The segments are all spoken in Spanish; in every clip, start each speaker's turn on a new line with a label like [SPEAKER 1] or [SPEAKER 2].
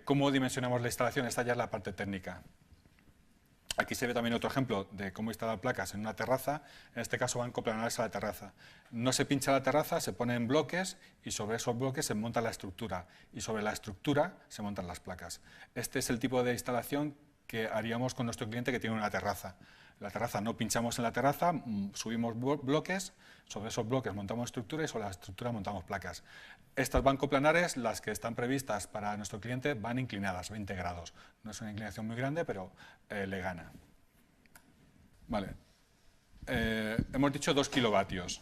[SPEAKER 1] ¿Cómo dimensionamos la instalación? Esta ya es la parte técnica. Aquí se ve también otro ejemplo de cómo instalar placas en una terraza. En este caso van coplanares a la terraza. No se pincha la terraza, se ponen bloques y sobre esos bloques se monta la estructura. Y sobre la estructura se montan las placas. Este es el tipo de instalación que haríamos con nuestro cliente que tiene una terraza. La terraza no pinchamos en la terraza, subimos bloques, sobre esos bloques montamos estructura y sobre la estructura montamos placas. Estas van coplanares, las que están previstas para nuestro cliente, van inclinadas, 20 grados. No es una inclinación muy grande, pero le gana. Vale. Hemos dicho 2 kilovatios.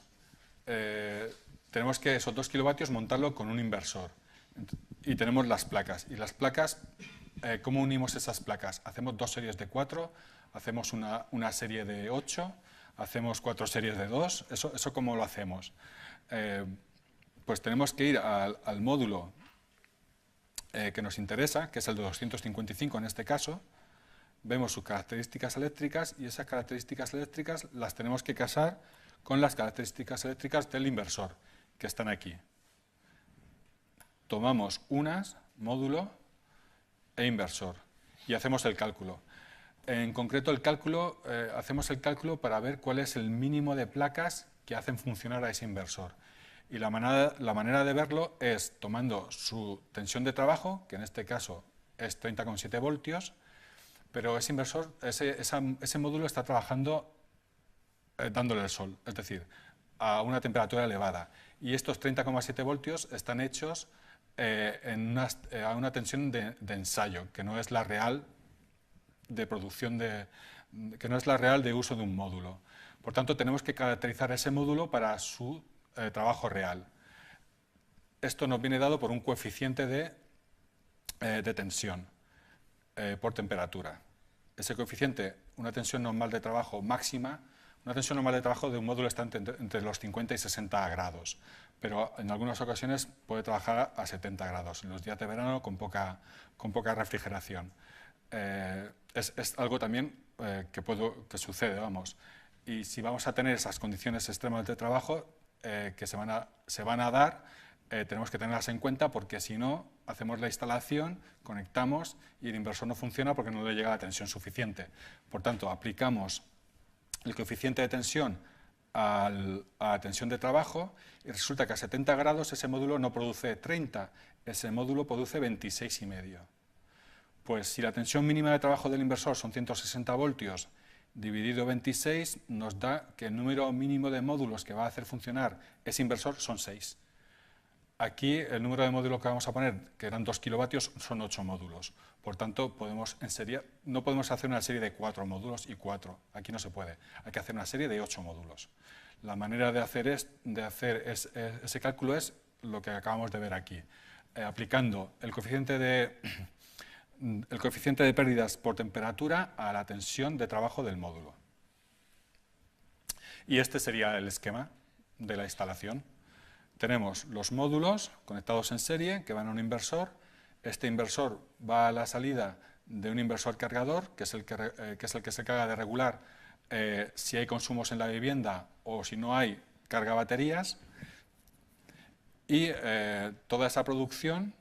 [SPEAKER 1] Tenemos que esos 2 kilovatios montarlo con un inversor. Y tenemos las placas. Y las placas, ¿cómo unimos esas placas? Hacemos 2 series de 4, hacemos una serie de 8, hacemos 4 series de 2. ¿Eso cómo lo hacemos? Pues tenemos que ir al módulo que nos interesa, que es el de 255 en este caso. Vemos sus características eléctricas y esas características eléctricas las tenemos que casar con las características eléctricas del inversor, que están aquí. Tomamos unas, módulo e inversor, y hacemos el cálculo. En concreto, hacemos el cálculo para ver cuál es el mínimo de placas que hacen funcionar a ese inversor. Y la manera de verlo es tomando su tensión de trabajo, que en este caso es 30,7 voltios, pero ese módulo está trabajando dándole el sol, es decir, a una temperatura elevada. Y estos 30,7 voltios están hechos a una tensión de ensayo, que no es la real de producción que no es la real de uso de un módulo. Por tanto, tenemos que caracterizar ese módulo para su trabajo real. Esto nos viene dado por un coeficiente de tensión por temperatura. Ese coeficiente, una tensión normal de trabajo máxima, una tensión normal de trabajo de un módulo está entre los 50 y 60 grados, pero en algunas ocasiones puede trabajar a 70 grados, en los días de verano con poca refrigeración. Es algo también que sucede, vamos. Y si vamos a tener esas condiciones extremas de trabajo que se van a dar, tenemos que tenerlas en cuenta, porque si no, hacemos la instalación, conectamos y el inversor no funciona porque no le llega la tensión suficiente. Por tanto, aplicamos el coeficiente de tensión a la tensión de trabajo y resulta que a 70 grados ese módulo no produce 30, ese módulo produce 26,5. Pues si la tensión mínima de trabajo del inversor son 160 voltios, dividido 26 nos da que el número mínimo de módulos que va a hacer funcionar ese inversor son 6. Aquí el número de módulos que vamos a poner, que eran 2 kilovatios, son 8 módulos. Por tanto, no podemos hacer una serie de 4 módulos y 4. Aquí no se puede. Hay que hacer una serie de 8 módulos. La manera de hacer ese cálculo es lo que acabamos de ver aquí. Aplicando el coeficiente de pérdidas por temperatura a la tensión de trabajo del módulo. Y este sería el esquema de la instalación. Tenemos los módulos conectados en serie que van a un inversor. Este inversor va a la salida de un inversor cargador, que es el que se encarga de regular si hay consumos en la vivienda o si no hay, carga baterías. Y toda esa producción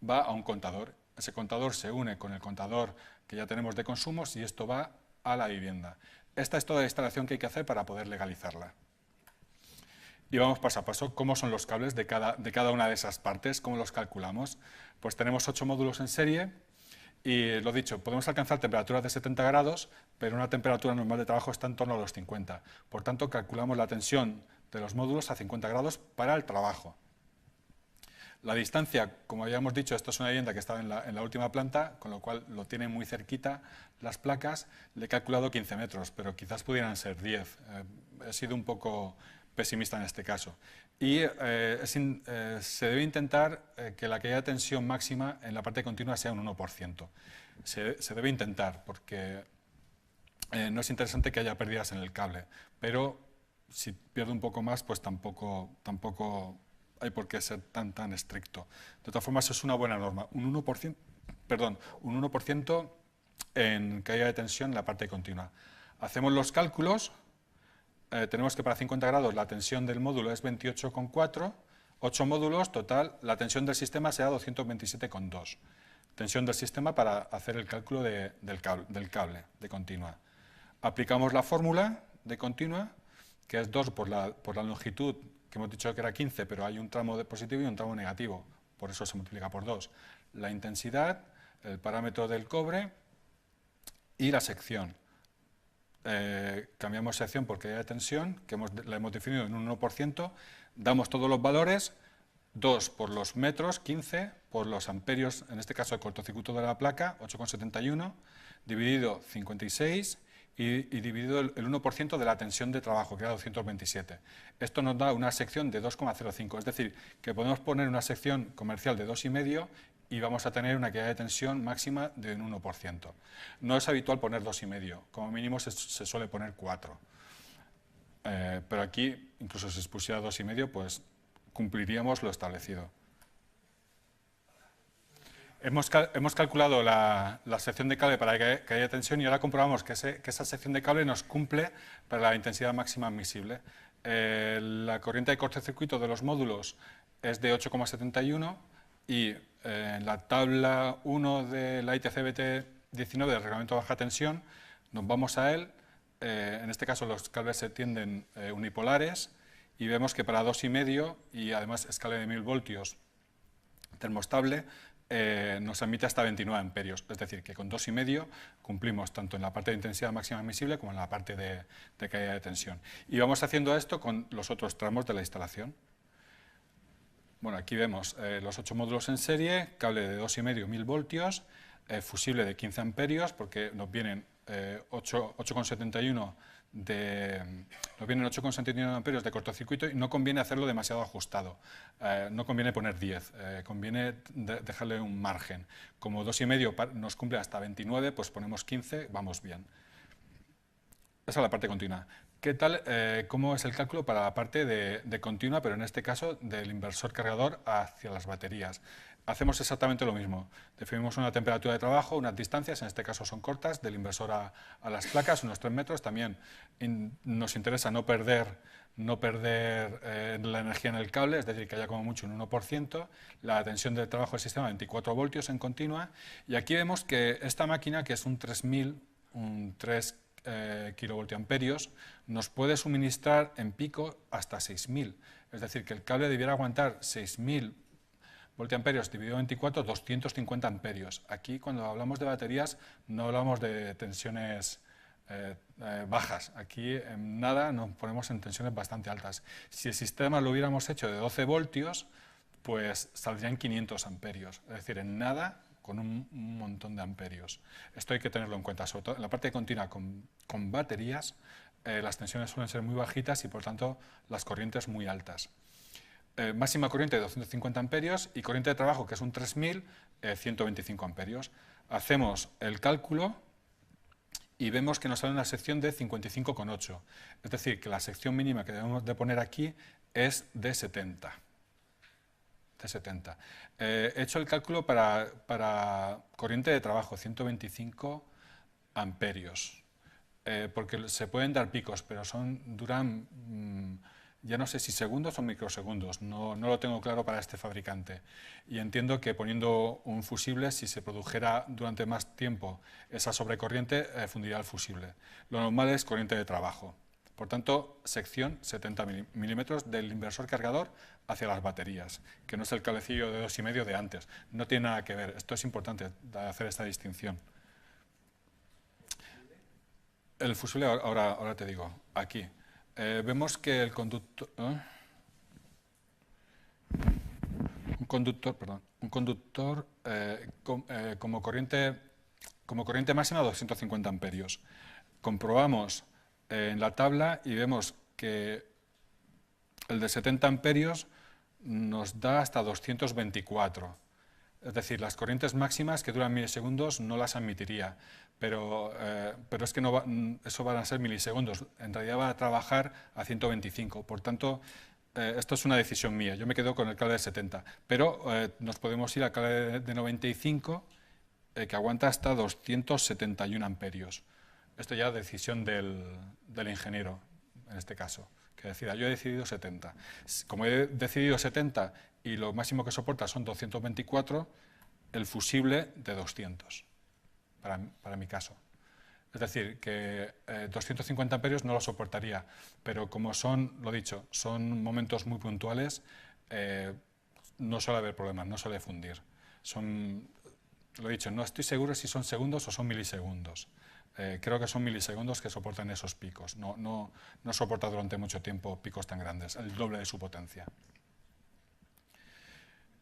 [SPEAKER 1] va a un contador. Ese contador se une con el contador que ya tenemos de consumos y esto va a la vivienda. Esta es toda la instalación que hay que hacer para poder legalizarla. Y vamos paso a paso. ¿Cómo son los cables de cada una de esas partes? ¿Cómo los calculamos? Pues tenemos 8 módulos en serie y, lo dicho, podemos alcanzar temperaturas de 70 grados, pero una temperatura normal de trabajo está en torno a los 50. Por tanto, calculamos la tensión de los módulos a 50 grados para el trabajo. La distancia, como habíamos dicho, esto es una vivienda que estaba en la última planta, con lo cual lo tiene muy cerquita las placas. Le he calculado 15 metros, pero quizás pudieran ser 10. He sido un poco pesimista en este caso. Y se debe intentar que la caída de tensión máxima en la parte continua sea un 1%. Se debe intentar, porque no es interesante que haya pérdidas en el cable, pero si pierde un poco más, pues tampoco hay por qué ser tan estricto. De todas formas, es una buena norma. Un 1% en caída de tensión en la parte continua. Hacemos los cálculos. Tenemos que para 50 grados la tensión del módulo es 28,4, 8 módulos, total, la tensión del sistema será 227,2. Tensión del sistema para hacer el cálculo del cable de continua. Aplicamos la fórmula de continua, que es 2 por la longitud, que hemos dicho que era 15, pero hay un tramo positivo y un tramo negativo, por eso se multiplica por 2. La intensidad, el parámetro del cobre y la sección. Cambiamos sección por caída de tensión, que la hemos definido en un 1%, damos todos los valores, 2 por los metros, 15, por los amperios, en este caso el cortocircuito de la placa, 8,71, dividido 56 y dividido el 1% de la tensión de trabajo, que era 227. Esto nos da una sección de 2,05, es decir, que podemos poner una sección comercial de 2,5 y vamos a tener una caída de tensión máxima de un 1%. No es habitual poner 2,5, como mínimo se suele poner 4. Pero aquí, incluso si se pusiera 2,5, pues cumpliríamos lo establecido. Hemos calculado la sección de cable para que haya tensión y ahora comprobamos que esa sección de cable nos cumple para la intensidad máxima admisible. La corriente de cortocircuito de los módulos es de 8,71 y en la tabla 1 de la ITC-BT 19 del reglamento de baja tensión nos vamos a él. En este caso los cables se tienden unipolares y vemos que para 2,5 y además escala de 1000 voltios termostable, nos admite hasta 29 amperios, es decir, que con 2,5 cumplimos tanto en la parte de intensidad máxima admisible como en la parte de caída de tensión. Y vamos haciendo esto con los otros tramos de la instalación. Bueno, aquí vemos los 8 módulos en serie, cable de 2,5, 1000 voltios, fusible de 15 amperios, porque nos vienen 8,71 amperios de cortocircuito y no conviene hacerlo demasiado ajustado, no conviene poner 10, conviene dejarle un margen. Como 2,5 nos cumple hasta 29, pues ponemos 15, vamos bien. Esa es la parte continua. ¿Qué tal, cómo es el cálculo para la parte de continua, pero en este caso del inversor cargador hacia las baterías? Hacemos exactamente lo mismo. Definimos una temperatura de trabajo, unas distancias, en este caso son cortas, del inversor a las placas, unos 3 metros. También nos interesa no perder la energía en el cable, es decir, que haya como mucho un 1%. La tensión de trabajo del sistema, 24 voltios en continua. Y aquí vemos que esta máquina, que es un 3000, un 3 kilovoltiamperios, nos puede suministrar en pico hasta 6000. Es decir, que el cable debiera aguantar 6000 voltiamperios dividido 24, 250 amperios. Aquí, cuando hablamos de baterías, no hablamos de tensiones bajas. Aquí, en nada, nos ponemos en tensiones bastante altas. Si el sistema lo hubiéramos hecho de 12 voltios, pues saldrían 500 amperios. Es decir, en nada, con un montón de amperios. Esto hay que tenerlo en cuenta, sobre todo en la parte continua con baterías, las tensiones suelen ser muy bajitas y, por tanto, las corrientes muy altas. Máxima corriente de 250 amperios y corriente de trabajo, que es un 3000, 125 amperios. Hacemos el cálculo y vemos que nos sale una sección de 55,8. Es decir, que la sección mínima que debemos de poner aquí es de 70. He hecho el cálculo para corriente de trabajo, 125 amperios. Porque se pueden dar picos, pero duran... ya no sé si segundos o microsegundos, no lo tengo claro para este fabricante. Y entiendo que poniendo un fusible, si se produjera durante más tiempo esa sobrecorriente, fundiría el fusible. Lo normal es corriente de trabajo. Por tanto, sección 70 milímetros del inversor cargador hacia las baterías, que no es el cablecillo de 2,5 de antes. No tiene nada que ver. Esto es importante, hacer esta distinción. El fusible, ahora te digo, aquí. Vemos que el conductor, un conductor como corriente máxima 250 amperios. Comprobamos en la tabla y vemos que el de 70 amperios nos da hasta 224. Es decir, las corrientes máximas que duran milisegundos no las admitiría, pero es que eso van a ser milisegundos. En realidad va a trabajar a 125. Por tanto, esto es una decisión mía. Yo me quedo con el cable de 70, pero nos podemos ir al cable de 95, que aguanta hasta 271 amperios. Esto ya es decisión del ingeniero, en este caso, que decida. Yo he decidido 70. Como he decidido 70 y lo máximo que soporta son 224, el fusible de 200, para mi caso. Es decir, que 250 amperios no lo soportaría, pero como son, lo dicho, son momentos muy puntuales, no suele haber problemas, no suele fundir. Lo dicho, no estoy seguro si son segundos o son milisegundos. Creo que son milisegundos que soportan esos picos. No soporta durante mucho tiempo picos tan grandes, el doble de su potencia.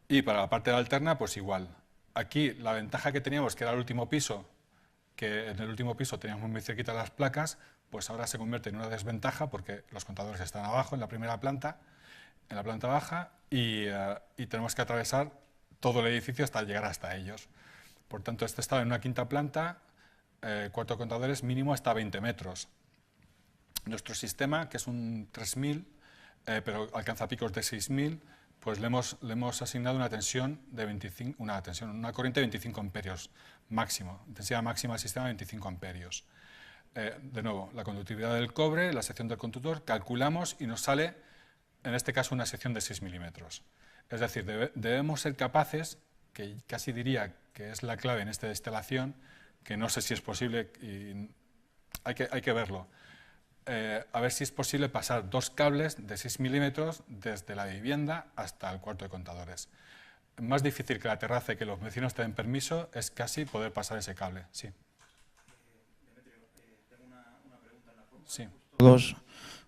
[SPEAKER 1] Y para la parte de alterna, pues igual. Aquí la ventaja que teníamos, que era el último piso, que en el último piso teníamos muy cerquita las placas, pues ahora se convierte en una desventaja porque los contadores están abajo, en la primera planta, en la planta baja, y tenemos que atravesar todo el edificio hasta llegar hasta ellos. Por tanto, este estaba en una quinta planta, cuarto de contadores mínimo hasta 20 metros. Nuestro sistema, que es un 3000, pero alcanza picos de 6000, pues le hemos asignado una tensión de 25, una corriente de 25 amperios máximo, intensidad máxima del sistema 25 amperios. De nuevo, la conductividad del cobre, la sección del conductor, calculamos y nos sale, en este caso, una sección de 6 milímetros. Es decir, debemos ser capaces, que casi diría que es la clave en esta instalación, que no sé si es posible y hay que verlo. A ver si es posible pasar 2 cables de 6 milímetros desde la vivienda hasta el cuarto de contadores. Más difícil que la terraza y que los vecinos te den permiso es casi poder pasar ese cable. Sí.
[SPEAKER 2] Demetrio, tengo una pregunta en la fórmula.
[SPEAKER 1] Sí.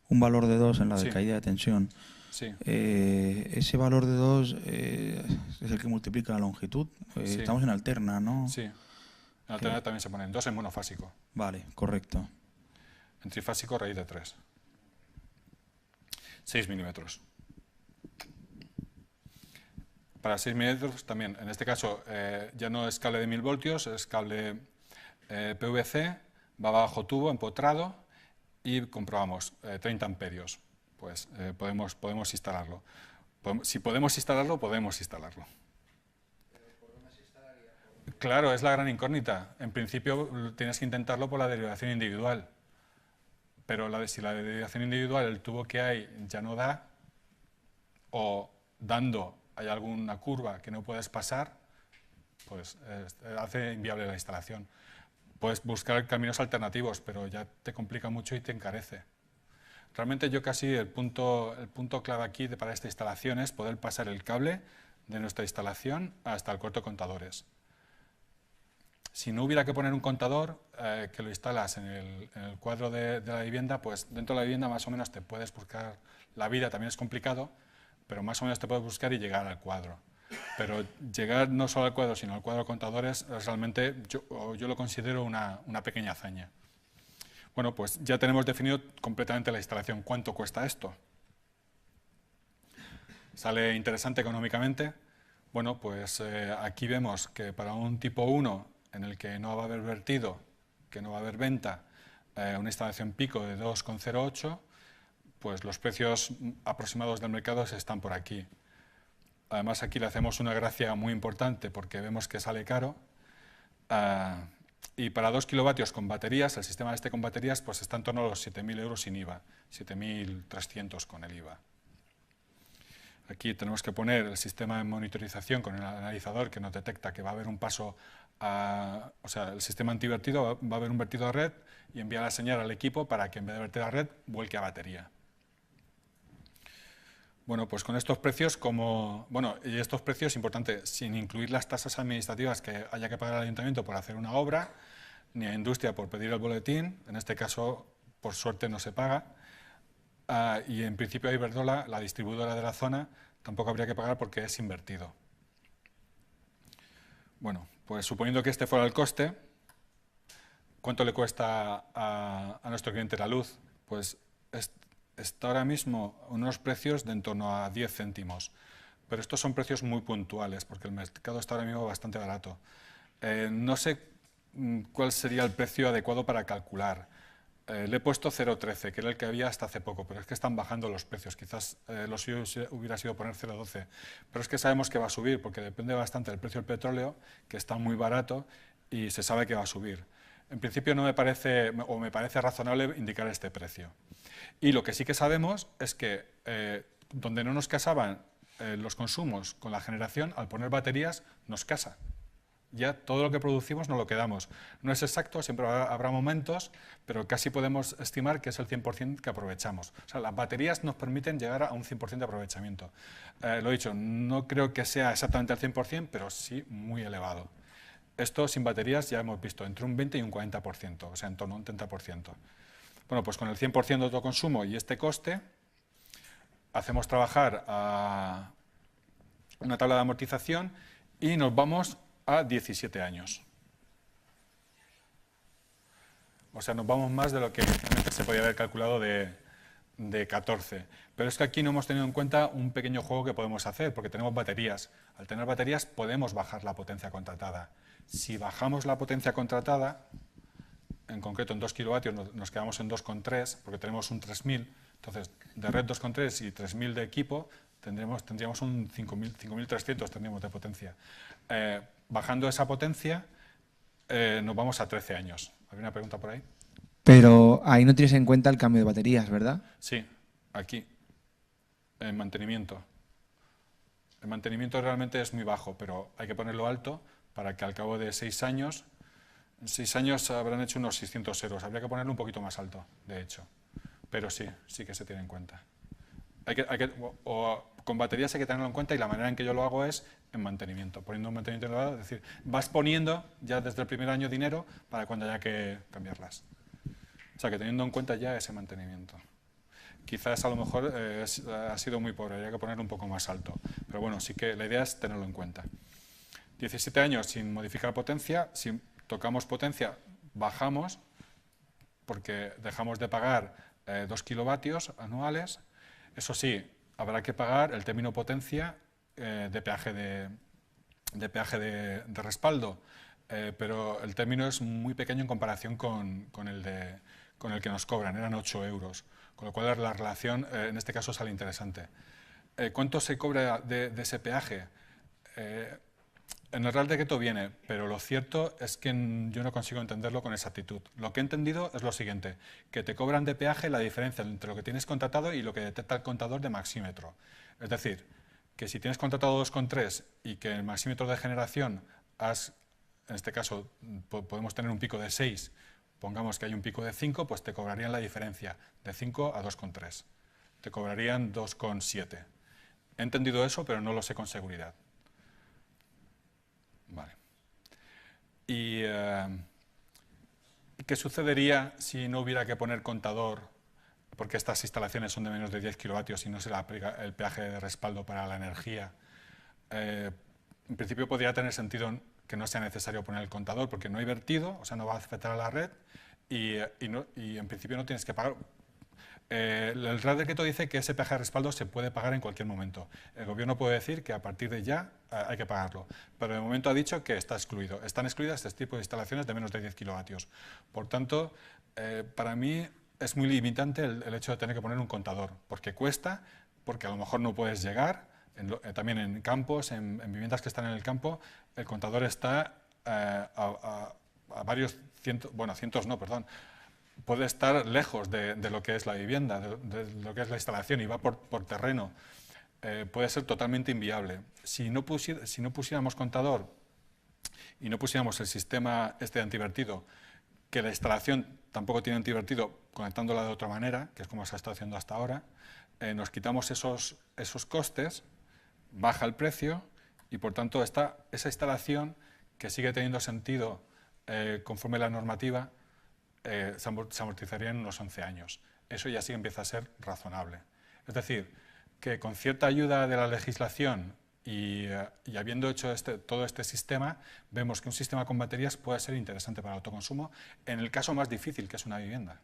[SPEAKER 2] Un valor de 2 en la de
[SPEAKER 1] Sí.
[SPEAKER 2] caída de tensión.
[SPEAKER 1] Sí.
[SPEAKER 2] Ese valor de 2 es el que multiplica la longitud.
[SPEAKER 1] Sí.
[SPEAKER 2] Estamos en alterna, ¿no?
[SPEAKER 1] Sí. En alterna también se ponen 2 en monofásico.
[SPEAKER 2] Vale, correcto.
[SPEAKER 1] En trifásico, raíz de 3. 6 milímetros. Para 6 milímetros también, en este caso ya no es cable de 1000 voltios, es cable PVC, va bajo tubo, empotrado, y comprobamos 30 amperios. Pues podemos instalarlo. Si podemos instalarlo, podemos instalarlo. Claro, es la gran incógnita. En principio tienes que intentarlo por la derivación individual. Pero si la derivación individual, el tubo que hay ya no da, o dando hay alguna curva que no puedes pasar, pues hace inviable la instalación. Puedes buscar caminos alternativos, pero ya te complica mucho y te encarece. Realmente yo casi el punto clave aquí para esta instalación es poder pasar el cable de nuestra instalación hasta el cuarto de contadores. Si no hubiera que poner un contador que lo instalas en el cuadro de la vivienda, pues dentro de la vivienda más o menos te puedes buscar la vida, también es complicado, pero más o menos te puedes buscar y llegar al cuadro. Pero llegar no solo al cuadro, sino al cuadro de contadores, realmente yo lo considero una pequeña hazaña. Bueno, pues ya tenemos definido completamente la instalación. ¿Cuánto cuesta esto? ¿Sale interesante económicamente? Bueno, pues aquí vemos que para un tipo 1, en el que no va a haber vertido, que no va a haber venta, una instalación pico de 2,08, pues los precios aproximados del mercado están por aquí. Además aquí le hacemos una gracia muy importante porque vemos que sale caro, y para 2 kilovatios con baterías, el sistema este con baterías, pues está en torno a los 7.000 euros sin IVA, 7.300 con el IVA. Aquí tenemos que poner el sistema de monitorización con el analizador que nos detecta que va a haber un paso, o sea, el sistema antivertido va a haber un vertido a red y envía la señal al equipo para que en vez de verter a red, vuelque a batería. Bueno, pues con estos precios, y estos precios, importante, sin incluir las tasas administrativas que haya que pagar al ayuntamiento por hacer una obra, ni a industria por pedir el boletín, en este caso, por suerte, no se paga. Y en principio a Iberdrola, la distribuidora de la zona, tampoco habría que pagar porque es invertido. Bueno, pues suponiendo que este fuera el coste, ¿cuánto le cuesta a nuestro cliente la luz? Pues está ahora mismo unos precios de en torno a 10 céntimos, pero estos son precios muy puntuales porque el mercado está ahora mismo bastante barato. No sé cuál sería el precio adecuado para calcular. Le he puesto 0,13, que era el que había hasta hace poco, pero es que están bajando los precios. Quizás lo suyo hubiera sido poner 0,12, pero es que sabemos que va a subir, porque depende bastante del precio del petróleo, que está muy barato, y se sabe que va a subir. En principio no me parece, o me parece razonable indicar este precio. Y lo que sí que sabemos es que donde no nos casaban los consumos con la generación, al poner baterías nos casa. Ya todo lo que producimos nos lo quedamos. No es exacto, siempre habrá momentos, pero casi podemos estimar que es el 100% que aprovechamos. O sea, las baterías nos permiten llegar a un 100% de aprovechamiento. Lo he dicho, no creo que sea exactamente el 100%, pero sí muy elevado. Esto sin baterías ya hemos visto entre un 20 y un 40%, o sea, en torno a un 30%. Bueno, pues con el 100% de autoconsumo y este coste, hacemos trabajar a una tabla de amortización y nos vamos a 17 años. O sea, nos vamos más de lo que se podía haber calculado de 14. Pero es que aquí no hemos tenido en cuenta un pequeño juego que podemos hacer, porque tenemos baterías. Al tener baterías podemos bajar la potencia contratada. Si bajamos la potencia contratada, en concreto en 2 kilovatios nos quedamos en 2,3, porque tenemos un 3000, entonces de red 2,3 y 3000 de equipo, tendríamos un 5300 tendríamos de potencia. Bajando esa potencia, nos vamos a 13 años. ¿Había una pregunta por ahí?
[SPEAKER 3] Pero ahí no tienes en cuenta el cambio de baterías, ¿verdad?
[SPEAKER 1] Sí, aquí, en mantenimiento. El mantenimiento realmente es muy bajo, pero hay que ponerlo alto para que al cabo de 6 años, en 6 años habrán hecho unos 600 euros. Habría que ponerlo un poquito más alto, de hecho. Pero sí, sí que se tiene en cuenta. Con baterías hay que tenerlo en cuenta y la manera en que yo lo hago es en mantenimiento, poniendo un mantenimiento elevado, es decir, vas poniendo ya desde el primer año dinero para cuando haya que cambiarlas. O sea que teniendo en cuenta ya ese mantenimiento. Quizás a lo mejor ha sido muy pobre, habría que ponerlo un poco más alto, pero bueno, sí que la idea es tenerlo en cuenta. 17 años sin modificar potencia, si tocamos potencia bajamos porque dejamos de pagar 2 kilovatios anuales. Eso sí, habrá que pagar el término potencia de peaje de respaldo, pero el término es muy pequeño en comparación con el que nos cobran, eran 8 euros, con lo cual la relación en este caso sale interesante. ¿Cuánto se cobra de ese peaje? En el Real Decreto viene, pero lo cierto es que yo no consigo entenderlo con exactitud. Lo que he entendido es lo siguiente, que te cobran de peaje la diferencia entre lo que tienes contratado y lo que detecta el contador de maxímetro. Es decir, que si tienes contratado 2,3 y que el maxímetro de generación en este caso podemos tener un pico de 6, pongamos que hay un pico de 5, pues te cobrarían la diferencia de 5 a 2,3. Te cobrarían 2,7. He entendido eso, pero no lo sé con seguridad. Vale. ¿Y qué sucedería si no hubiera que poner contador, porque estas instalaciones son de menos de 10 kilovatios y no se le aplica el peaje de respaldo para la energía? En principio podría tener sentido que no sea necesario poner el contador, porque no hay vertido, o sea, no va a afectar a la red y en principio no tienes que pagar. El Real Decreto dice que ese peaje de respaldo se puede pagar en cualquier momento. El Gobierno puede decir que a partir de ya hay que pagarlo, pero de momento ha dicho que está excluido. Están excluidas este tipo de instalaciones de menos de 10 kilovatios. Por tanto, para mí es muy limitante el hecho de tener que poner un contador, porque cuesta, porque a lo mejor no puedes llegar, también en campos, en viviendas que están en el campo, el contador está a varios cientos, bueno, cientos no, perdón, puede estar lejos de lo que es la vivienda, de lo que es la instalación y va por terreno. Puede ser totalmente inviable. Si no pusiéramos contador y no pusiéramos el sistema de antivertido, que la instalación tampoco tiene antivertido, conectándola de otra manera, que es como se ha estado haciendo hasta ahora, nos quitamos esos costes, baja el precio y por tanto esa instalación que sigue teniendo sentido conforme la normativa, se amortizaría en unos 11 años. Eso ya sí empieza a ser razonable. Es decir, que con cierta ayuda de la legislación y habiendo hecho todo este sistema, vemos que un sistema con baterías puede ser interesante para el autoconsumo en el caso más difícil, que es una vivienda.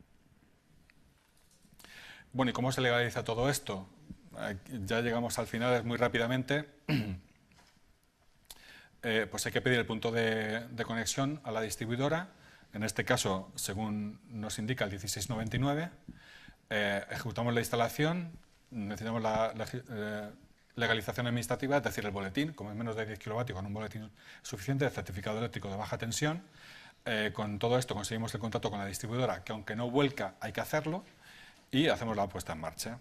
[SPEAKER 1] Bueno, ¿y cómo se legaliza todo esto? Ya llegamos al final muy rápidamente. Pues hay que pedir el punto de conexión a la distribuidora. En este caso, según nos indica el 1699, ejecutamos la instalación, necesitamos la legalización administrativa, es decir, el boletín, como es menos de 10 kilovatios, con un boletín suficiente, el certificado eléctrico de baja tensión, con todo esto conseguimos el contrato con la distribuidora, que aunque no vuelca, hay que hacerlo, y hacemos la puesta en marcha.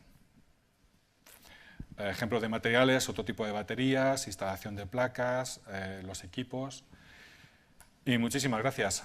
[SPEAKER 1] Ejemplos de materiales, otro tipo de baterías, instalación de placas, los equipos. Y muchísimas gracias.